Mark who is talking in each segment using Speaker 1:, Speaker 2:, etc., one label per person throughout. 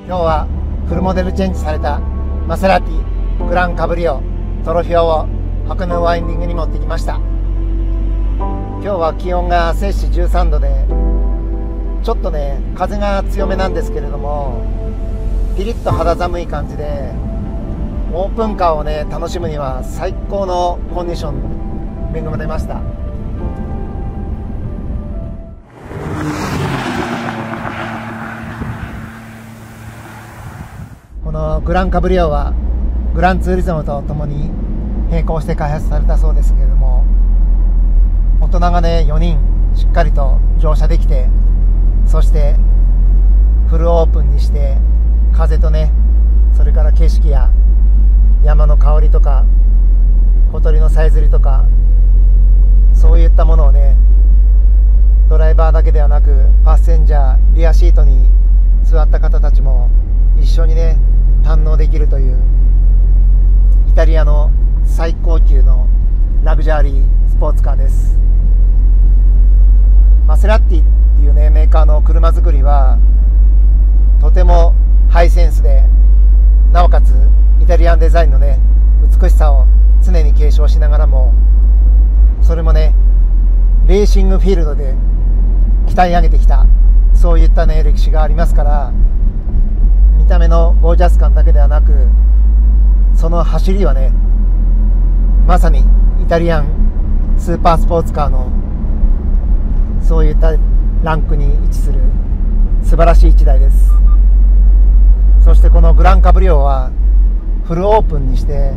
Speaker 1: 今日はフルモデルチェンジされたマセラティグランカブリオトロフィオを箱根ワインディングに持ってきました。今日は気温が摂氏13度でちょっとね風が強めなんですけれども、ピリッと肌寒い感じでオープンカーをね楽しむには最高のコンディション恵まれました。このグランカブリオはグランツーリズムとともに並行して開発されたそうですけれども、大人がね4人しっかりと乗車できて、そしてフルオープンにして風とね、それから景色や山の香りとか小鳥のさえずりとか、そういったものをねドライバーだけではなくパッセンジャーリアシートに座った方たちも一緒にね堪能できるというイタリアの最高級のラグジュアリースポーツカーです。マセラティっていうねメーカーの車作りはとてもハイセンスで、なおかつイタリアンデザインのね美しさを常に継承しながらも、それもねレーシングフィールドで鍛え上げてきた、そういったね歴史がありますから、見た目のゴージャス感だけではなく、その走りはねまさにイタリアンスーパースポーツカーのそういったランクに位置する素晴らしい1台です。そしてこのグランカブリオはフルオープンにして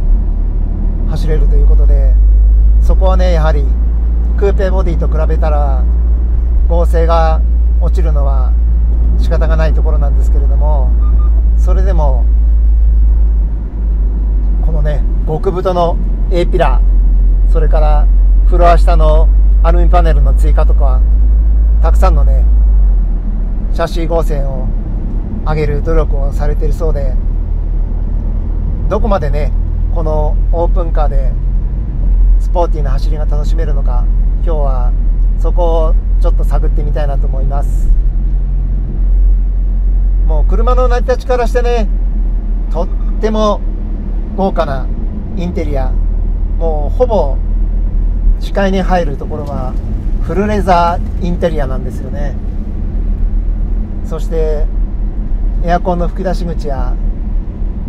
Speaker 1: 走れるということで、そこはねやはりクーペボディと比べたら剛性が落ちるのは仕方がないところなんですけれども、それでもこのね極太の A ピラー、それからフロア下のアルミパネルの追加とか、たくさんのねシャシー剛性を上げる努力をされているそうで、どこまでねこのオープンカーでスポーティーな走りが楽しめるのか、今日はそこをちょっと探ってみたいなと思います。もう車の成り立ちからしてねとっても豪華なインテリア、もうほぼ視界に入るところはフルレザーインテリアなんですよね。そしてエアコンの吹き出し口や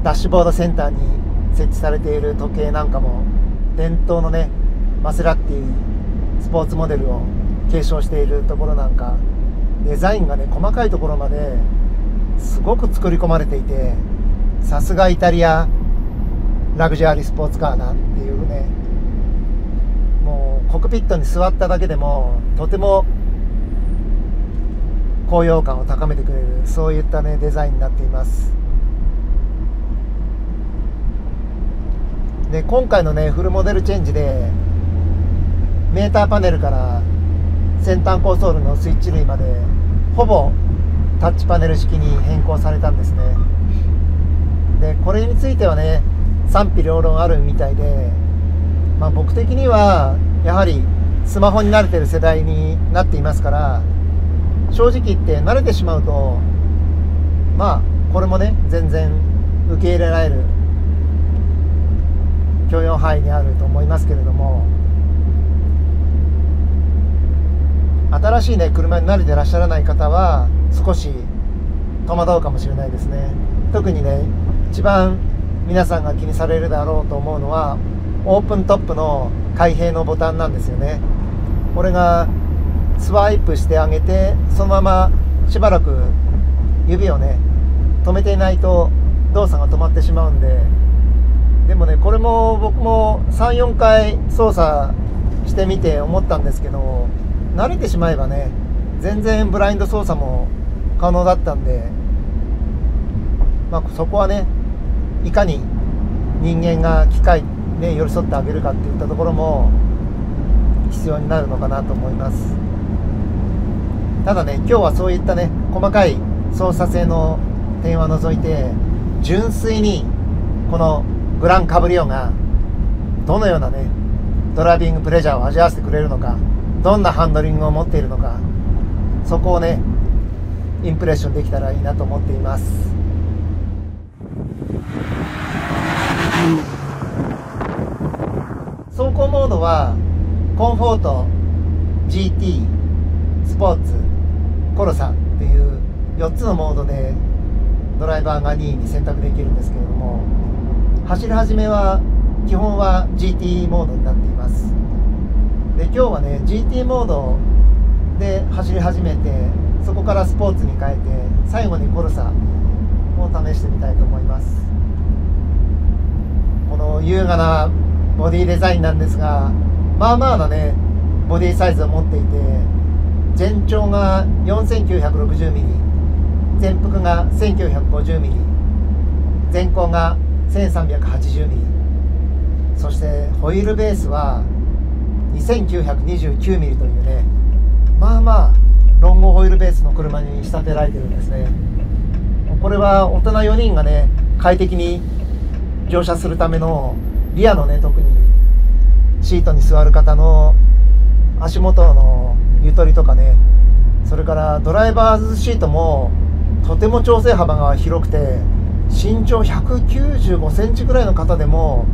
Speaker 1: ダッシュボードセンターに設置されている時計なんかも伝統のねマセラティスポーツモデルを継承しているところなんか、デザインがね細かいところまですごく作り込まれていて、さすがイタリアラグジュアリースポーツカーだっていうね、もうコックピットに座っただけでもとても高揚感を高めてくれる、そういったねデザインになっています。で今回のねフルモデルチェンジでメーターパネルから先端コンソールのスイッチ類までほぼタッチパネル式に変更されたんですね。でこれについてはね賛否両論あるみたいで、僕的にはやはりスマホに慣れてる世代になっていますから、正直言って慣れてしまうとこれもね全然受け入れられる許容範囲にあると思いますけれども、新しいね車に慣れてらっしゃらない方は少し戸惑うかもしれないですね。特にね一番皆さんが気にされるだろうと思うのはオープントップの開閉のボタンなんですよね。これがスワイプしてあげてそのまましばらく指をね止めていないと動作が止まってしまうんで、でもねこれも僕も 3,4 回操作してみて思ったんですけど、慣れてしまえばね全然ブラインド操作も可能だったんで、そこはねいかに人間が機械に寄り添ってあげるかっていったところも必要になるのかなと思います。ただね今日はそういったね細かい操作性の点は除いて、純粋にこのグランカブリオがどのようなねドライビングプレジャーを味わわせてくれるのか、どんなハンドリングを持っているのか、そこをねインプレッションできたらいいなと思っています。走行モードはコンフォート、 GT、スポーツ、コロサという4つのモードでドライバーが任意に選択できるんですけれども、走り始めは基本は GT モードになっています。で今日はね GT モードで走り始めて、そこからスポーツに変えて、最後にコロサを試してみたいと思います。この優雅なボディデザインなんですが、まあまあなねボディサイズを持っていて、全長が 4960mm、 全幅が 1950mm、 前高が 1380mm、 そしてホイールベースは 2929mm というね、まあまあロングホイールベースの車に仕立てられてるんですね。これは大人4人がね快適に乗車するための、リアのね特にシートに座る方の足元のゆとりとかね、それからドライバーズシートもとても調整幅が広くて、身長195センチぐらいの方でも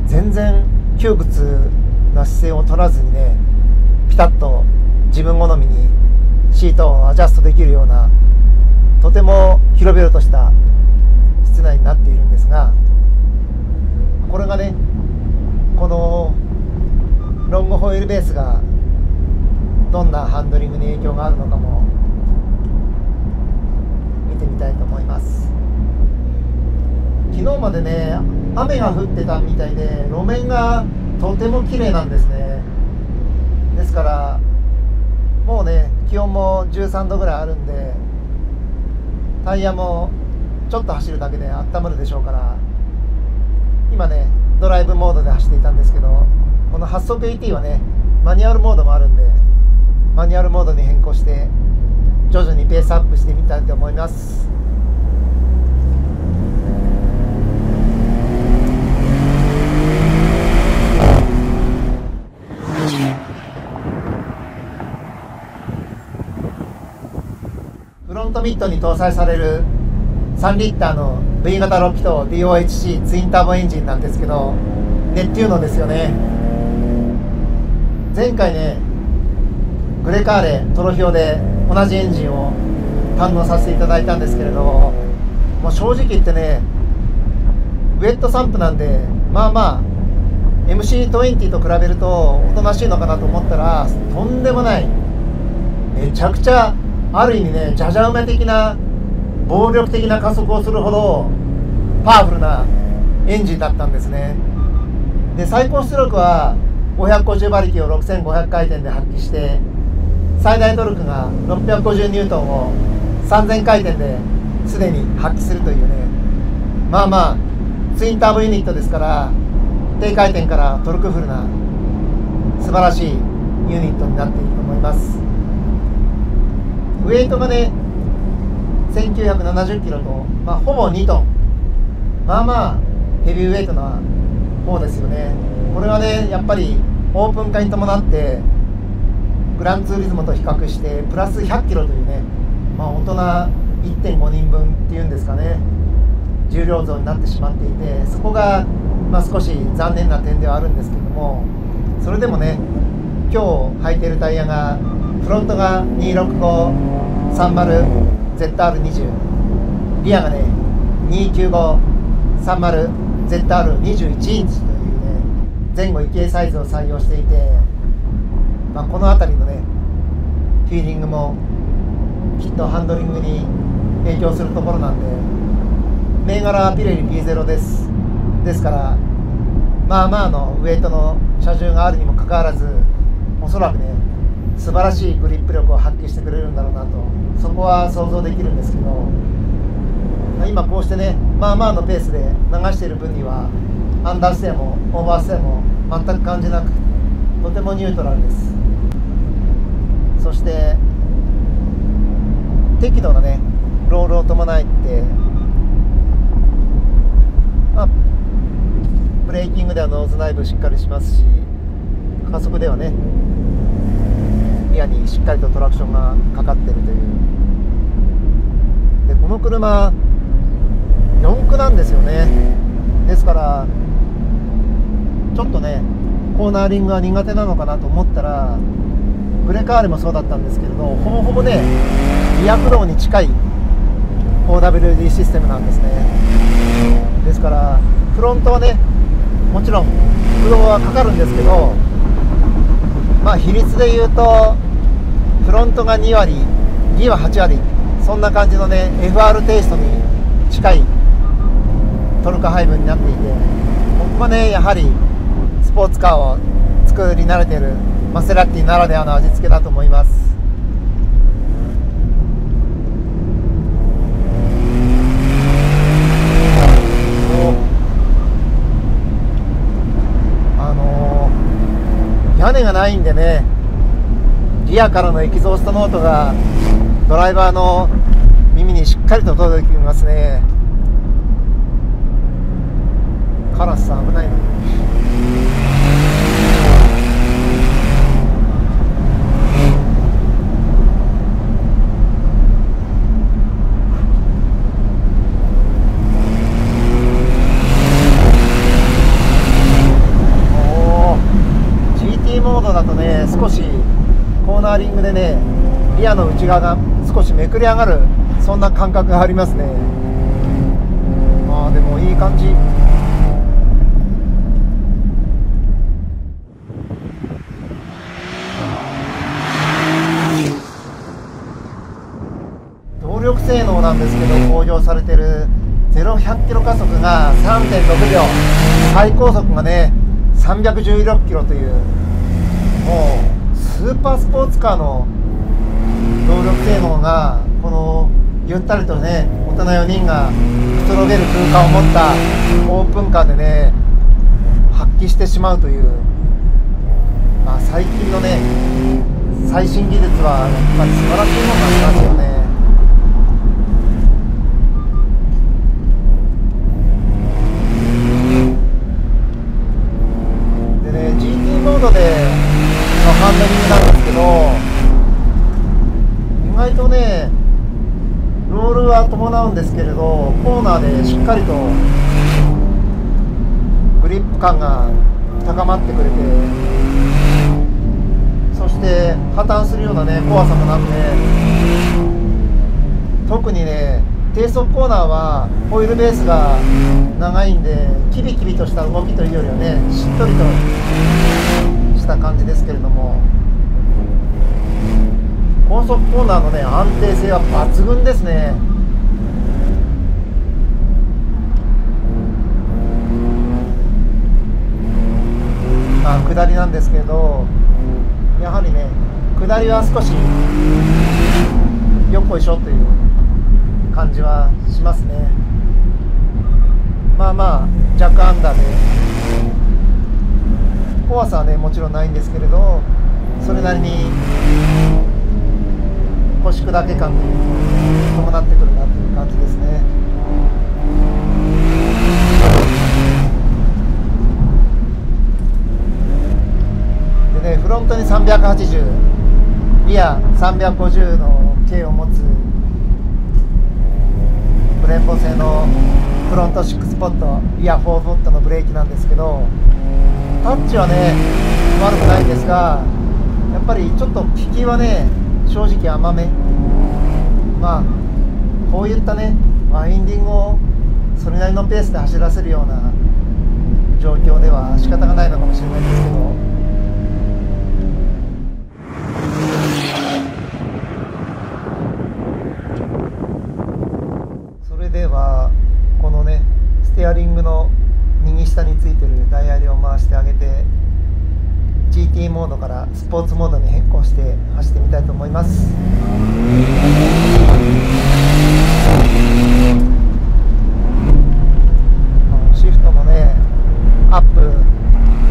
Speaker 1: 全然窮屈な姿勢を取らずにね、ピタッと自分好みにシートをアジャストできるような、とても広々とした室内になっているんですが、これがねこのロングホイールベースがどんなハンドリングに影響があるのかも見てみたいと思います。昨日までね雨が降ってたみたいで、路面がとても綺麗なんですね。ですからもうね気温も13度ぐらいあるんで、タイヤもちょっと走るだけで温まるでしょうから、今ねドライブモードで走っていたんですけど、この8速 AT はねマニュアルモードもあるんで、マニュアルモードに変更して徐々にペースアップしてみたいと思います。フロントミットに搭載される3リッターの V 型6気筒 DOHC ツインターボエンジンなんですけど、ネプテューノですよね。前回ねグレカーレトロヒオで同じエンジンを堪能させていただいたんですけれども、正直言ってねウェットサンプなんで、まあまあ MC20 と比べるとおとなしいのかなと思ったら、とんでもない、めちゃくちゃある意味ねじゃじゃ馬的な暴力的な加速をするほどパワフルなエンジンだったんですね。で最高出力は550馬力を6500回転で発揮して、最大トルクが650ニュートンを3000回転ですでに発揮するというね、まあまあツインターボユニットですから、低回転からトルクフルな素晴らしいユニットになっていると思います。ウェイトがね1970キロと、ほぼ2トン、まあまあヘビーウェイトな方ですよね。これはねやっぱりオープン化に伴ってグランツーリズムと比較してプラス100キロというね、大人 1.5 人分っていうんですかね、重量増になってしまっていて、そこが少し残念な点ではあるんですけども、それでもね今日履いているタイヤがフロントが 26530ZR20、 リアがね 29530ZR21 インチというね前後異形サイズを採用していて、この辺りのねフィーリングもきっとハンドリングに影響するところなんで、銘柄はピレリ P0 です。ですからまあまあのウエイトの車重があるにもかかわらず、おそらくね素晴らしいグリップ力を発揮してくれるんだろうなと、そこは想像できるんですけど、今こうしてねまあまあのペースで流している分にはアンダーステアもオーバーステアも全く感じなく、とてもニュートラルです。そして適度なねロールを伴って、ブレーキングではノーズ内部しっかりしますし、加速ではねリアにしっかりとトラクションがかかっているという。でこの車4駆なんですよね。ですからちょっとねコーナーリングが苦手なのかなと思ったら、グレカーレもそうだったんですけれど、ほぼほぼねリア駆動に近い 4WD システムなんですね。ですからフロントはねもちろん駆動はかかるんですけど、まあ比率で言うとフロントが2割リは8割、そんな感じのね FR テイストに近いトルク配分になっていて、僕はねやはりスポーツカーを作り慣れているマセラティならではの味付けだと思います。屋根がないんでね、リアからのエキゾーストノートがドライバーの耳にしっかりと届きますね。カラスさん危ないの。モードだとね少しコーナーリングでねリアの内側が少しめくれ上がる、そんな感覚がありますね。まあでもいい感じ。動力性能なんですけど、向上されてる0-100キロ加速が 3.6 秒、最高速がね316キロという、もうスーパースポーツカーの動力性能がこのゆったりとね大人4人がくつろげる空間を持ったオープンカーでね発揮してしまうという、まあ、最近のね最新技術はやっぱり素晴らしいものになりますよね。モードでのハンドリングなんですけど、意外とねロールは伴うんですけれど、コーナーでしっかりとグリップ感が高まってくれて、そして破綻するようなね怖さもなくね、特にね低速コーナーはホイールベースが長いんでキビキビとした動きというよりはねしっとりとした感じですけれども、高速コーナーのね安定性は抜群ですね。まあ下りなんですけれど、やはりね下りは少しよっこいしょという感じはしますね。まあまあ若干アンダーで怖さはねもちろんないんですけれど、それなりに腰砕け感というのが伴ってくるなという感じですね。でねフロントに380リア350の径を持つブレンボ製のフロント6スポットリア4フォットのブレーキなんですけど、タッチはね悪くないんですが、やっぱりちょっと効きはね正直甘め。まあこういったねワインディングをそれなりのペースで走らせるような状況では仕方がないのかもしれないんですけど、それではこのねステアリングの右下についてるダイヤルを回してあげて GT モードからスポーツモードに変更して走ってみたいと思います。シフトのねアップ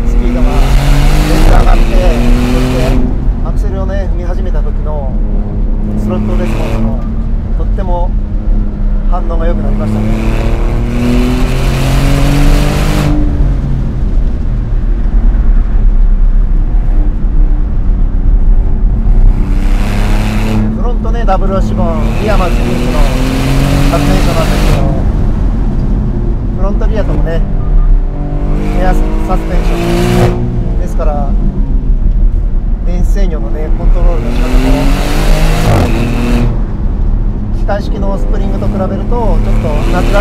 Speaker 1: スピードが全然上がって、そしてアクセルをね踏み始めた時のスロットレスポンスのとっても反応が良くなりましたね。ダブル押しボンリアマスピンクのサスペンションなんですけど、フロントリアともねエアサスペンション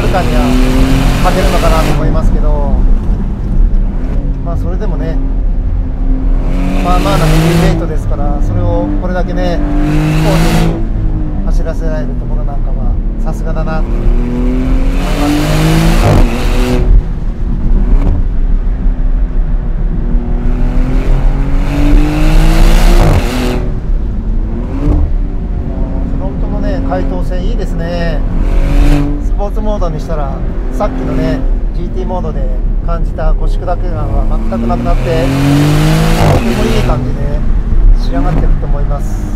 Speaker 1: るかには勝てるのかなと思いますけど、まあそれでもね、まあまあなヘビーウェイトですから、それをこれだけねスポーツに走らせられるところなんかはさすがだなと思いますね。解凍性いいですね。スポーツモードにしたらさっきのね GT モードで感じた腰砕け感は全くなくなって、とてもいい感じで仕上がってると思います。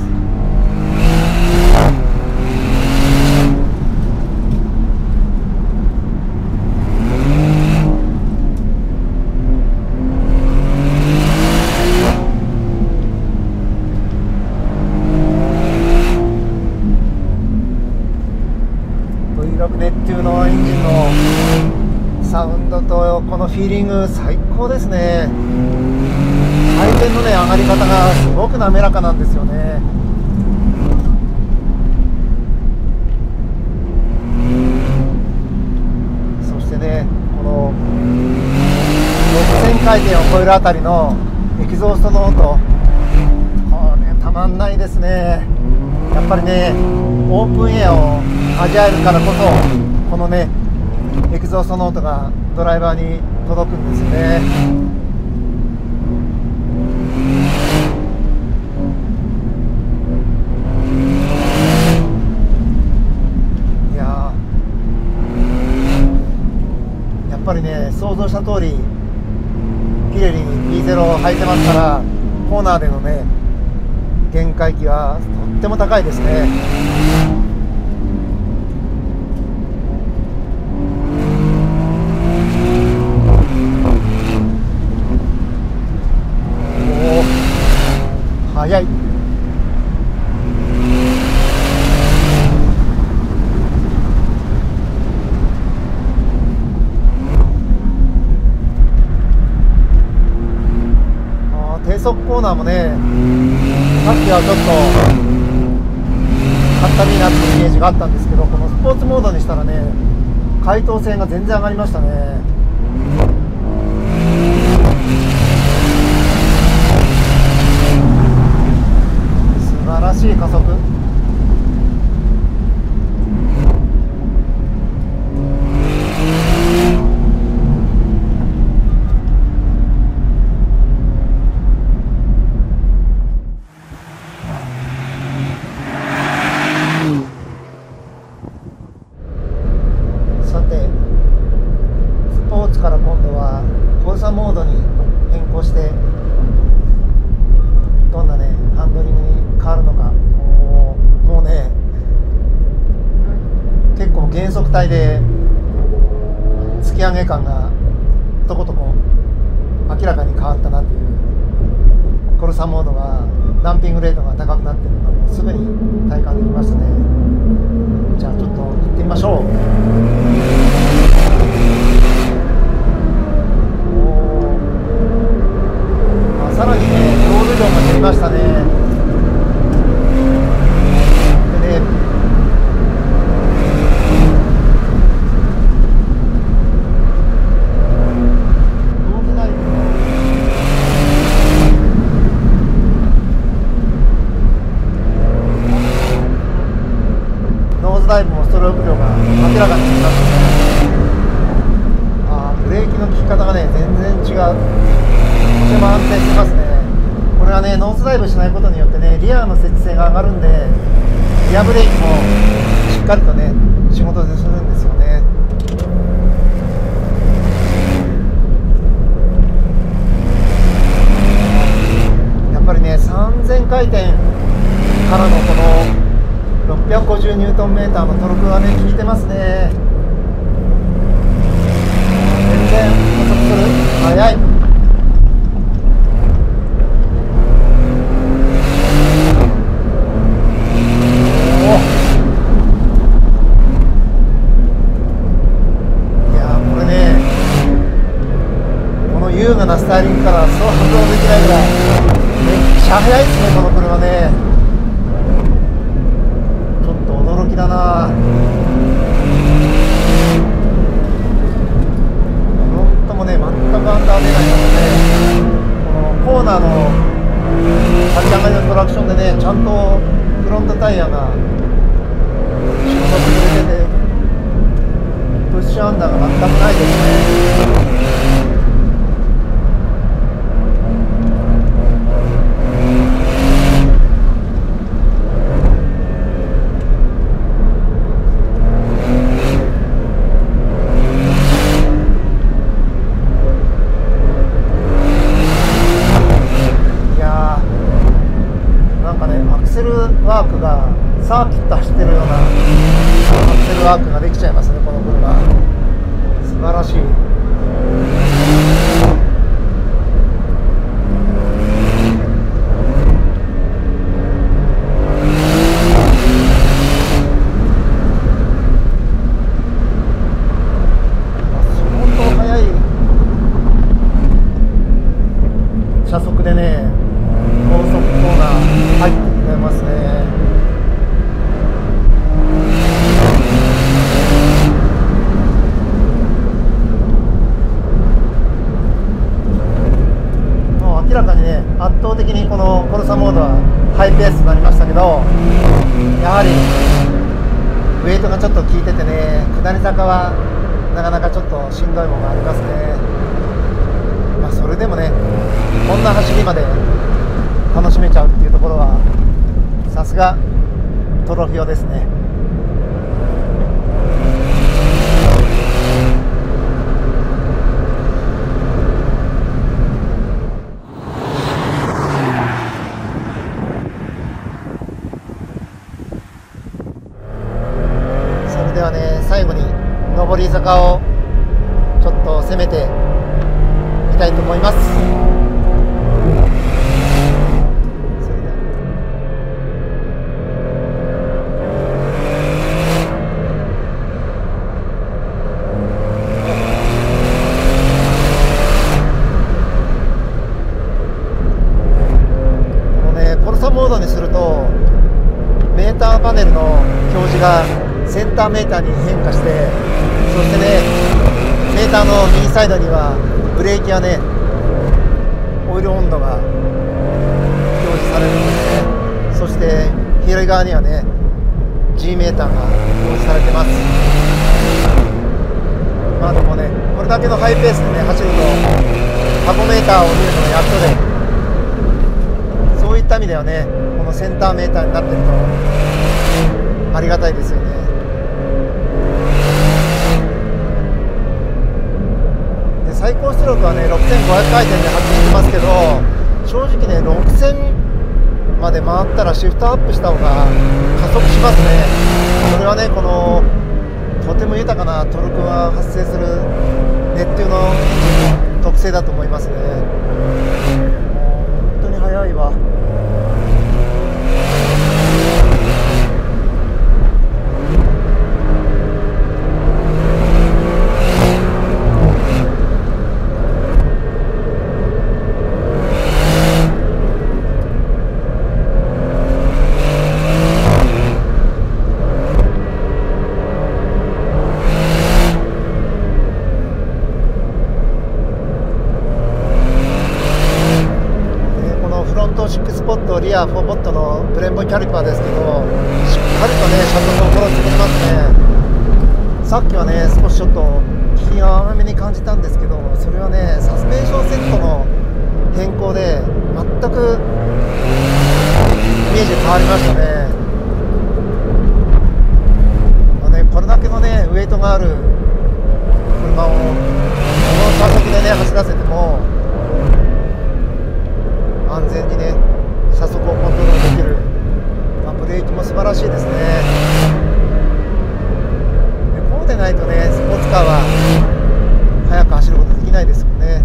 Speaker 1: ネプテューノエンジンのサウンドとこのフィーリング最高ですね。回転のね上がり方がすごく滑らかなんですよね。そしてねこの6000回転を超えるあたりのエキゾーストの音、これたまんないですね。やっぱりねオープンエアを味わえるからこそこのねエキゾーストの音がドライバーに届くんですよね。いややっぱりね想像した通りピレリに P0 を履いてますから、コーナーでのね限界値はとっても高いですね。おお、速い。低速コーナーもね、さっきはちょっとかったりなっていうイメージがあったんですけど、このスポーツモードにしたらね解凍性が全然上がりましたね。素晴らしい加速。から今度は交差モードに変更して、どんなねハンドリングに変わるのか。もうね結構減速帯で突き上げ感がとことこ明らかに変わったなという。コルサモードがダンピングレートが高くなっているのがもうすぐに体感できましたね。じゃあちょっと行ってみましょう。さらにね、ロール量が減りましたね。でね、ノーズダイブもストローク量が明らかになりましたね。ブレーキの効き方がね、全然違う。とても安定してますね。これはねノーズダイブしないことによってねリアの接地性が上がるんで、リアブレーキもしっかりとね仕事でするんですよね。やっぱりね3000回転からのこの650ニュートンメーターのトルクがね効いてますね。全然加速する。速い。優雅なスタイリングから想像できないぐらいめっちゃ速いですね、この車ね。ちょっと驚きだな。シュアンダーが全くないですね。ワークがサーキット走ってるようなアクセルワークができちゃいますね、この車。素晴らしい。相当速い車速でね、高速コーナー入ってくれますね。もう明らかにね、圧倒的にこのコルサモードはハイペースになりましたけど、やはりウエイトがちょっと効いててね、下り坂はなかなかちょっとしんどいものがありますね。まあ、それでもね、こんな走りまで楽しめちゃうっていうところはさすがトロフィオですね。それではね、最後に上り坂をちょっと攻めてみたいと思います。モードにするとメーターパネルの表示がセンターメーターに変化して、そしてね、メーターの右サイドにはブレーキやね、オイル温度が表示されるんですね。そして左側にはね G メーターが表示されてます。まあでもね、これだけのハイペースでね走るとタコメーターを見るのがやっとで、そういった意味ではね、このセンターメーターになってるとありがたいですよね。で、最高出力はね6500回転で発揮してますけど、正直ね6000まで回ったらシフトアップした方が加速しますね。それはね、このとても豊かなトルクが発生する熱風の特性だと思いますね。本当に速いわ。リア4ボットのブレンボキャリパーですけど、しっかりとね車速をフォローしてきますね。さっきはね少しちょっと気品を甘めに感じたんですけど、それはねサスペンションセットの変更で全くイメージ変わりましたね。これだけのねウエイトがある車をこの車速でね走らせても安全にね車速をコントロールできる、ブレーキも素晴らしいですね。でこうでないとねスポーツカーは速く走ることできないですよね。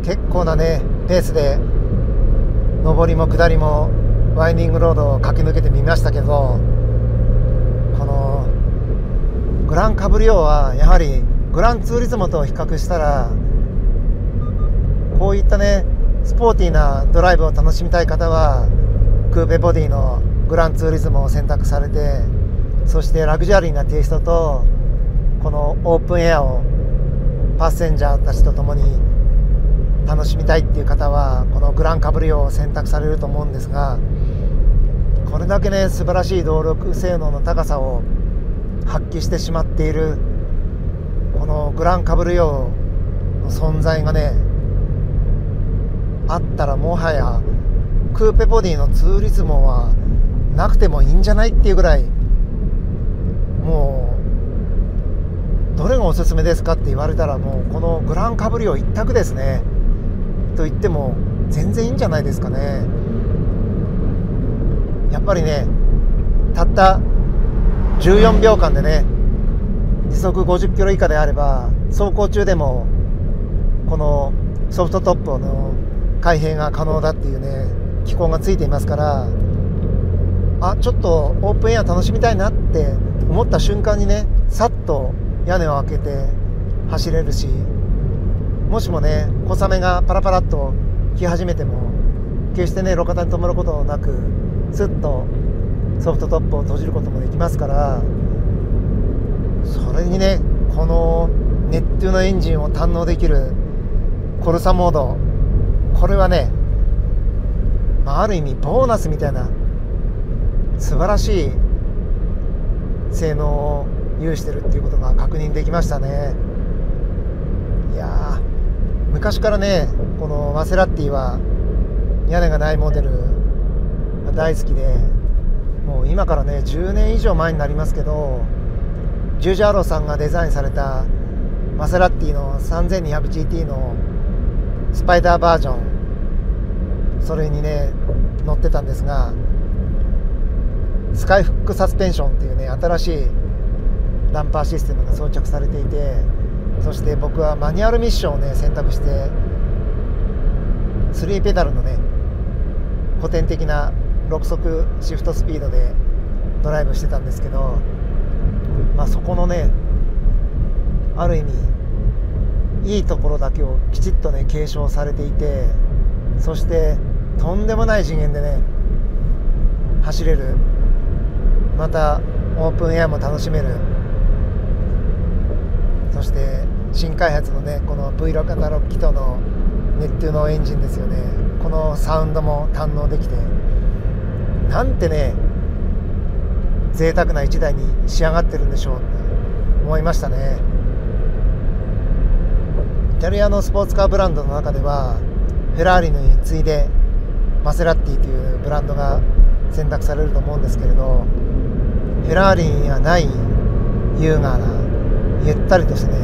Speaker 1: 結構なねペースで上りも下りもワインディングロードを駆け抜けてみましたけど、このグランカブリオはやはりグランツーリズムと比較したら、こういったねスポーティーなドライブを楽しみたい方はクーペボディのグランツーリズムを選択されて、そしてラグジュアリーなテイストとこのオープンエアをパッセンジャーたちと共に楽しみたいっていう方はこのグランカブリオを選択されると思うんですが、これだけね素晴らしい動力性能の高さを発揮してしまっているこのグランカブリオの存在がねあったら、もはやクーペボディのツーリズムはなくてもいいんじゃないっていうぐらい、もうどれがおすすめですかって言われたら、もうこのグランカブリオ一択ですねと言っても全然いいんじゃないですかね。やっぱりねたった14秒間でね時速50キロ以下であれば走行中でもこのソフトトップの開閉が可能だっていうね機構がついていますから、ちょっとオープンエア楽しみたいなって思った瞬間にねさっと屋根を開けて走れるし、もしもね小雨がパラパラっと来始めても決してね路肩に止まることなくスッとソフトトップを閉じることもできますから、それにねこのネプテューノエンジンを堪能できるコルサモード、これはね、ある意味ボーナスみたいな素晴らしい性能を有してるっていうことが確認できましたね。いやー、昔からねこのマセラッティは屋根がないモデルが大好きで、もう今からね10年以上前になりますけど、ジュージャーロさんがデザインされたマセラッティの 3200GT のスパイダーバージョン、それにね乗ってたんですが、スカイフックサスペンションっていうね新しいダンパーシステムが装着されていて、そして僕はマニュアルミッションをね選択して3ペダルのね古典的な6速シフトスピードでドライブしてたんですけど、そこのねある意味いいところだけをきちっとね継承されていて、そしてとんでもない次元でね走れる、またオープンエアも楽しめる、そして新開発のねこの V6 型6気筒のネプテューノエンジンですよね。このサウンドも堪能できて、なんてね贅沢な1台に仕上がってるんでしょうって思いましたね。イタリアのスポーツカーブランドの中ではフェラーリに次いでマセラッティというブランドが選択されると思うんですけれど、フェラーリにはない優雅なゆったりとしてね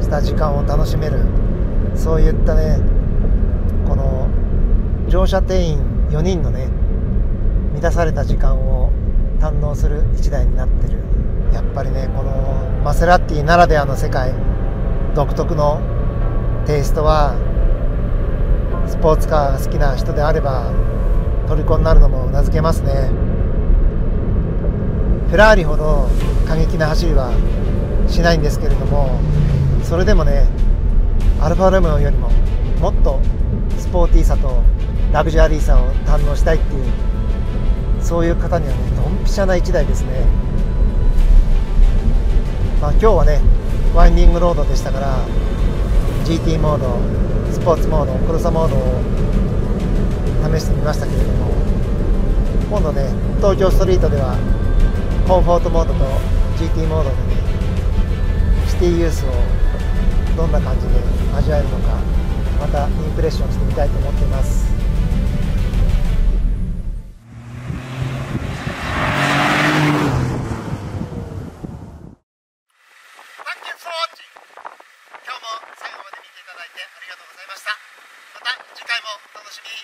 Speaker 1: した時間を楽しめる、そういったねこの乗車定員4人のね満たされた時間を堪能する1台になってる。やっぱりねこのマセラッティならではの世界独特のテイストはスポーツカーが好きな人であれば虜になるのもうなずけますね。フェラーリほど過激な走りはしないんですけれども、それでもねアルファロメオよりももっとスポーティーさとラグジュアリーさを堪能したいっていう、そういう方にはねドンピシャな1台ですね。今日はねワインディングロードでしたから GT モード、スポーツモード、クロサモードを試してみましたけれども、今度ね東京ストリートではコンフォートモードと GT モードでねシティユースをどんな感じで味わえるのか、またインプレッションしてみたいと思っています。今日も最後まで見ていただいてありがとうございました。また次回もお楽しみに。